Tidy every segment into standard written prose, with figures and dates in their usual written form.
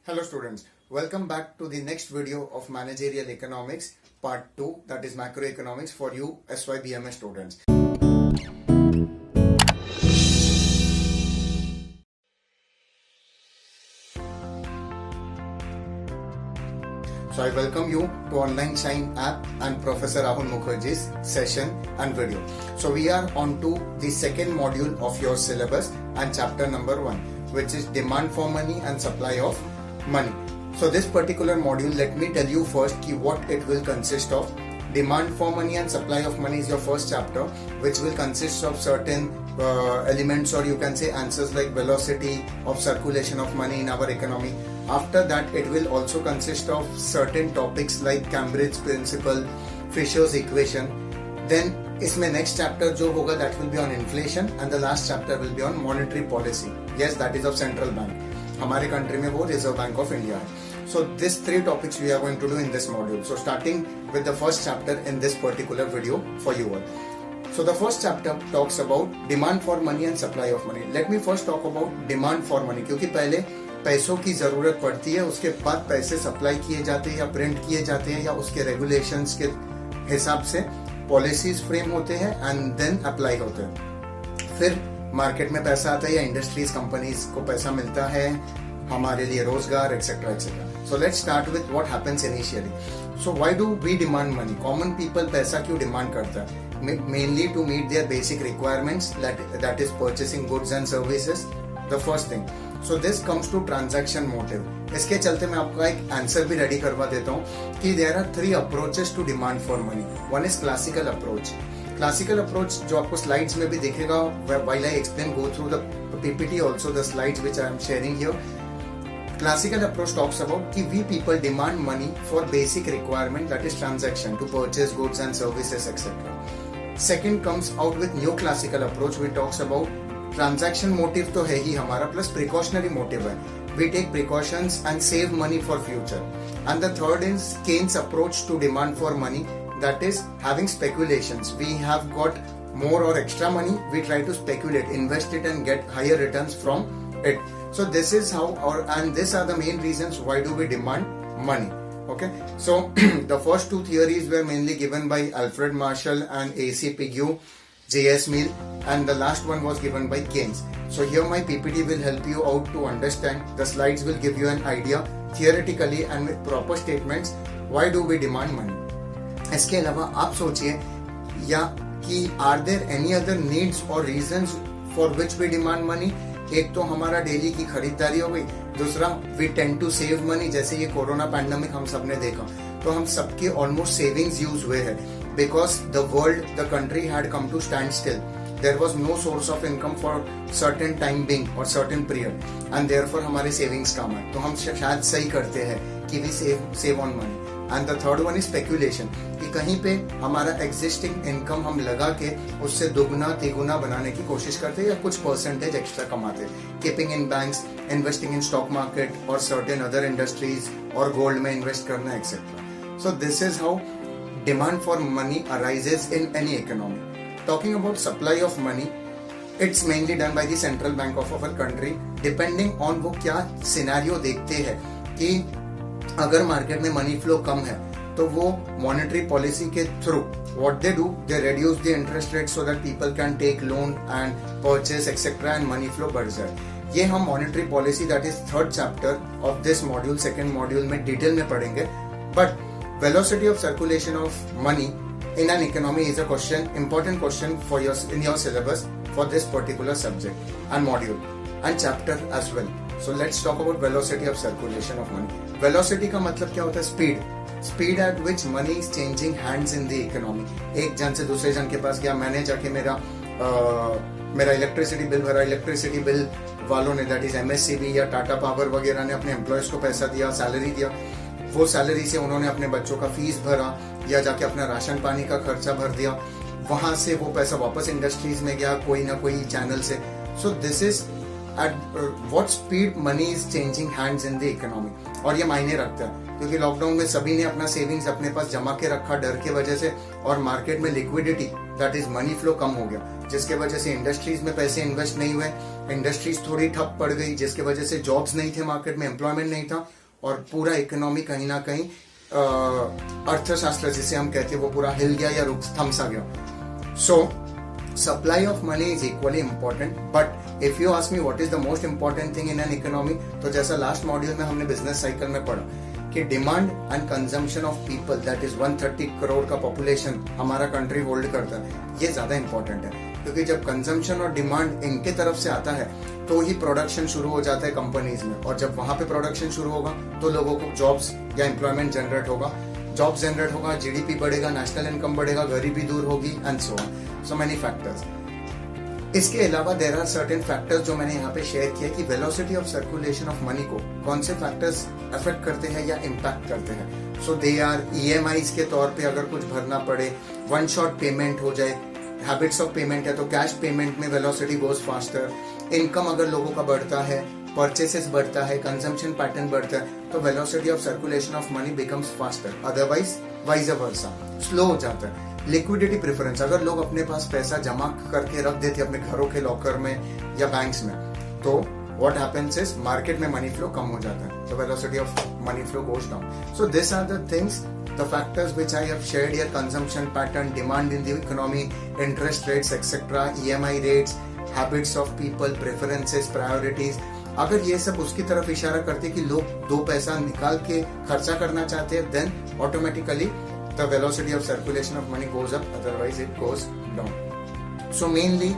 Hello students, welcome back to the next video of Managerial Economics Part 2, that is Macroeconomics for you SYBMS students. So I welcome you to Online Shine app and Professor Rahul Mukherjee's session and video. So we are on to the second module of your syllabus and chapter number 1, which is demand for money and supply of money. So this particular module, let me tell you first what it will consist of. Demand for money and supply of money is your first chapter, which will consist of certain elements, or you can say answers like velocity of circulation of money in our economy. After that, it will also consist of certain topics like Cambridge principle, Fisher's equation. Then इसमें next chapter जो होगा that will be on inflation, and the last chapter will be on monetary policy. Yes, that is of central bank. हमारे country में वो reserve bank of India है. So these three topics we are going to do in this module. So starting with the first chapter in this particular video for you all. So the first chapter talks about demand for money and supply of money. Let me first talk about demand for money, क्योंकि पहले पैसों की जरूरत पड़ती है, उसके बाद पैसे सप्लाई किए जाते हैं या प्रिंट किए जाते हैं, या उसके रेगुलेशंस के हिसाब से पॉलिसीज फ्रेम होते हैं एंड देन अप्लाई होते हैं. फिर मार्केट में पैसा आता है या इंडस्ट्रीज कंपनीज को पैसा मिलता है, हमारे लिए रोजगार etcetera etcetera. So let's start with what happens initially. So why do we demand money? Common people पैसा क्यों डिमांड करता है? Mainly to meet their basic requirements, that is purchasing goods and services, the first thing. So this comes to transaction motive. इसके चलते मैं आपका एक answer भी रेडी करवा देता हूँ कि there are 3 approaches to demand for money. One is classical approach. Classical approach जो आपको स्लाइड्स में भी दिखेगा, while I explain, go through the PPT also, the slides which I am sharing here. Classical approach talks about कि we people demand money for basic requirement, that is transaction, to purchase goods and services etc. Second comes out with new classical approach, which talks about transaction motive तो है ही हमारा, plus precautionary motive है. We take precautions and save money for future. And the third is Keynes approach to demand for money, that is having speculations. We have got more or extra money, we try to speculate, invest it and get higher returns from it. So this is how, and these are the main reasons why do we demand money. Okay, so the first 2 theories were mainly given by Alfred Marshall and A.C. Pigou, J.S. Mill, and the last one was given by Keynes. So here my PPT will help you out to understand. The slides will give you an idea theoretically and with proper statements why do we demand money. इसके अलावा आप सोचिए या कि are there any other needs और reasons for which we demand money. एक तो हमारा डेली की खरीदारी हो गई, दूसरा we tend to save money. जैसे ये कोरोना पैंडेमिक हम सबने देखा, तो हम सबके ऑलमोस्ट सेविंग्स यूज हुए हैं, because the world, the country had come to stand still. There was no source of income for certain time being or certain period, and therefore हमारे savings काम है, तो हम शायद सही करते हैं कि we save on money. And the third one is speculation, कि कहीं पे हमारा existing income हम लगा के उससे दुगना तिगुना बनाने की कोशिश करते हैं या कुछ परसेंटेज एक्स्ट्रा कमाते हैं. Keeping in banks, investing in stock market or certain other industries, और gold में invest करना etc. So this is how demand for money arises in any economy. Talking about supply of money, it's mainly done by the central bank of our country, depending on वो क्या scenario देखते हैं कि अगर market में money flow कम है तो वो मॉनेटरी पॉलिसी के through what they do, they reduce the interest rate so that people can take loan and purchase etc. and money flow बढ़ जाए. ये हम monetary policy, that is third chapter of this module, second module में detail में पढ़ेंगे. But velocity of circulation of money in an economy is a question, important question for your in your syllabus for this particular subject and module and chapter as well. So let's talk about velocity of circulation of money. Velocity का मतलब क्या होता है? speed at which money is changing hands in the economy. एक जन से दूसरे जन के पास गया, मैंने जाके मेरा इलेक्ट्रिसिटी बिल भरा, इलेक्ट्रिसिटी बिल वालों ने, दैट इज MSCB या टाटा पावर वगैरह ने अपने एम्प्लॉयज को पैसा दिया, सैलरी दिया, वो सैलरी से उन्होंने अपने बच्चों का फीस भरा या जाके अपना राशन पानी का खर्चा भर दिया, वहां से वो पैसा वापस इंडस्ट्रीज में गया कोई ना कोई चैनल से. So this is at what speed money is changing hands in the economy. और ये मायने रखता है क्योंकि लॉकडाउन में सभी ने अपना सेविंग्स अपने पास जमा के रखा डर के वजह से, और मार्केट में liquidity that is money flow कम हो गया, जिसके वजह से इंडस्ट्रीज में पैसे इन्वेस्ट नहीं हुए, इंडस्ट्रीज थोड़ी ठप पड़ गई, जिसके वजह से जॉब्स नहीं थे मार्केट में, एम्प्लॉयमेंट नहीं था, और पूरा इकोनॉमी कहीं ना कहीं अर्थशास्त्र जिसे हम कहते हैं वो पूरा हिल गया या रुक थमसा गया. सो supply of money is equally important, but if you ask me what is the most important thing in an economy, तो जैसा लास्ट मॉड्यूल में हमने बिजनेस साइकिल में पढ़ा कि demand and consumption of people that is 130 crore का population हमारा country hold करता है, ये ज्यादा इंपॉर्टेंट है क्योंकि जब कंजम्पशन और डिमांड इनके तरफ से आता है तो ही प्रोडक्शन शुरू हो जाता है कंपनीज में, और जब वहां पे प्रोडक्शन शुरू होगा तो लोगों को जॉब्स या एम्प्लॉयमेंट जनरेट होगा, जॉब्स जनरेट होगा, जीडीपी बढ़ेगा, नेशनल इनकम बढ़ेगा, गरीबी दूर होगी एंड सो मेनी फैक्टर्स. इसके अलावा देयर आर सर्टेन फैक्टर्स जो मैंने यहाँ पे शेयर किया कि velocity of circulation of money को कौन से फैक्टर्स अफेक्ट करते हैं या इम्पैक्ट करते हैं. सो दे आर ईएमआईज के तौर पे अगर कुछ भरना पड़े, वन शॉट पेमेंट हो जाए, हैबिट्स ऑफ पेमेंट है तो कैश पेमेंट में वेलोसिटी गोज फास्टर, इनकम अगर लोगों का बढ़ता है, परचेसेस बढ़ता है, कंजम्पशन पैटर्न बढ़ता है तो velocity of circulation of money becomes faster, otherwise wise versa slow हो जाता है. लिक्विडिटी प्रेफरेंस, अगर लोग अपने पास पैसा जमा करके रख देते अपने घरों के लॉकर में या बैंक्स में तो व्हाट हैपेंस इज मार्केट में मनी फ्लो कम हो जाता है, so velocity of money flow goes down. So these are the things, the factors which I have shared here: consumption pattern, demand in the economy, interest rates, etc., EMI rates, habits of people, preferences, priorities. अगर ये सब उसकी तरफ इशारा करते कि लोग दो पैसा निकाल के खर्चा करना चाहते हैं, then automatically the velocity of circulation of money goes up, otherwise it goes down. So mainly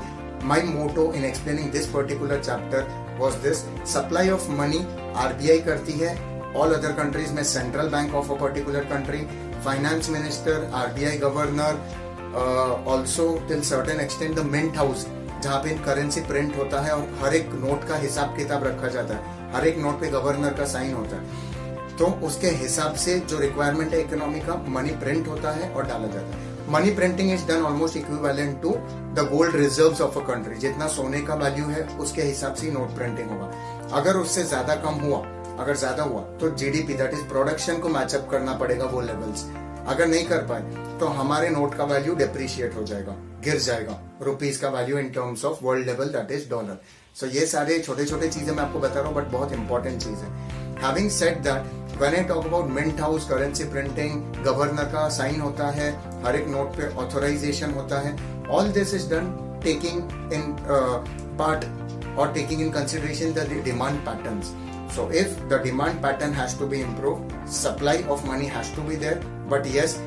my motto in explaining this particular chapter was this: supply of money RBI करती है, all other countries में central bank of a particular country, finance minister, RBI governor, also till certain extent the mint house जहाँ पे currency print होता है और हर एक note का हिसाब किताब रखा जाता है, हर एक नोट पे गवर्नर का साइन होता है, तो उसके हिसाब से जो रिक्वायरमेंट है इकोनॉमी का मनी प्रिंट होता है और डाला जाता है. Money printing is done almost equivalent to the gold reserves of a country. जितना सोने का वैल्यू है उसके हिसाब से नोट प्रिंटिंग होगा. अगर उससे ज्यादा कम हुआ, अगर ज्यादा हुआ तो जीडीपी दैट इज प्रोडक्शन को मैचअप करना पड़ेगा वो लेवल्स. अगर नहीं कर पाए तो हमारे नोट का वैल्यू डेप्रिशिएट हो जाएगा, गिर जाएगा रुपीज का value in terms of world level that is dollar. So ये सारे छोटे छोटे चीजें मैं आपको बता रहा हूँ बट बहुत इंपॉर्टेंट चीज है. Having said that, when I talk about mint house, currency printing, governor का साइन होता है, हर एक नोट पे ऑथराइजेशन होता है, all this is done taking in part or taking in consideration the demand patterns. So if the demand pattern has to be improved, supply of money has to be there, but yes,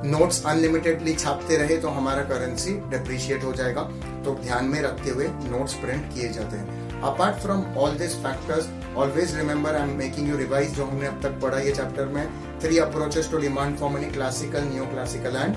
notes unlimitedly छापते रहे तो हमारा currency depreciate हो जाएगा, तो ध्यान में रखते हुए नोट्स प्रिंट किए जाते हैं. Apart from all this factors, always remember I am making you revise जो हमने अब तक पढ़ा ये चैप्टर में. 3 approaches to demand for money, classical, new classical and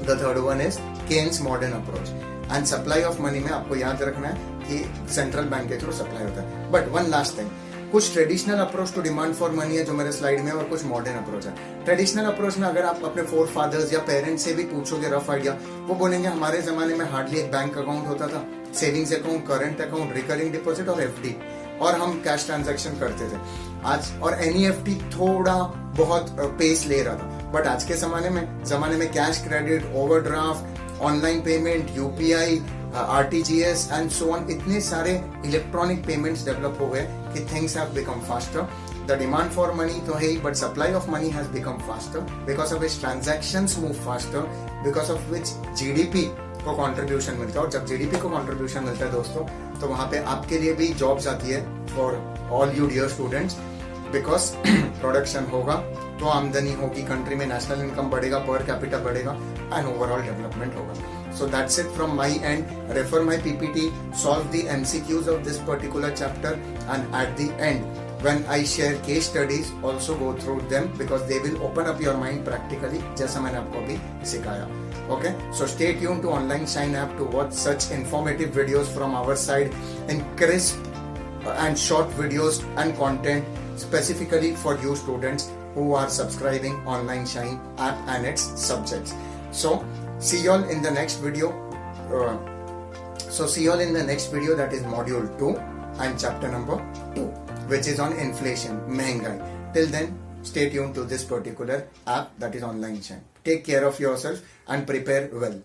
the third one is Keynes modern approach. And supply of money में आपको याद रखना है कि सेंट्रल बैंक के थ्रू सप्लाई होता है. बट वन लास्ट थिंग, कुछ traditional approach to demand for money है जो मेरे स्लाइड में, और कुछ मॉडर्न अप्रोच है. ट्रेडिशनल अप्रोच में अगर आप अपने फोर फादर्स या पेरेंट्स से भी पूछोगे रफ आइडिया, वो बोलेंगे हमारे जमाने में हार्डली एक बैंक अकाउंट होता था, savings account, current account, recurring deposit और एफडी, और हम कैश ट्रांजैक्शन करते थे. आज और एनईएफटी थोड़ा बहुत पेस ले रहा था, बट आज के जमाने में cash, credit, overdraft, online payment, UPI, RTGS and so on, इतने सारे इलेक्ट्रॉनिक पेमेंट्स डेवलप हो गए कि things have become faster. The demand for money तो है ही, but supply of money has become faster because of which transactions move faster, because of which GDP को contribution मिलता है. और जब जीडीपी को कंट्रीब्यूशन मिलता है दोस्तों, तो वहां पे आपके लिए भी जॉब्स आती है for all you dear students, because production होगा तो आमदनी होगी, कंट्री में नेशनल इनकम बढ़ेगा, पर कैपिटा बढ़ेगा एंड ओवरऑल डेवलपमेंट होगा. So that's it from my end. Refer my PPT, solve the MCQs of this particular chapter, and at the end, when I share case studies, also go through them because they will open up your mind practically, जैसा मैंने आपको अभी सिखाया. Okay, so stay tuned to Online Shine app to watch such informative videos from our side in crisp and short videos and content specifically for you students who are subscribing Online Shine app and its subjects. So see you all in the next video. That is module 2. and chapter number 2, which is on inflation, mehengai. Till then, stay tuned to this particular app, that is Online Shine. Take care of yourself and prepare well.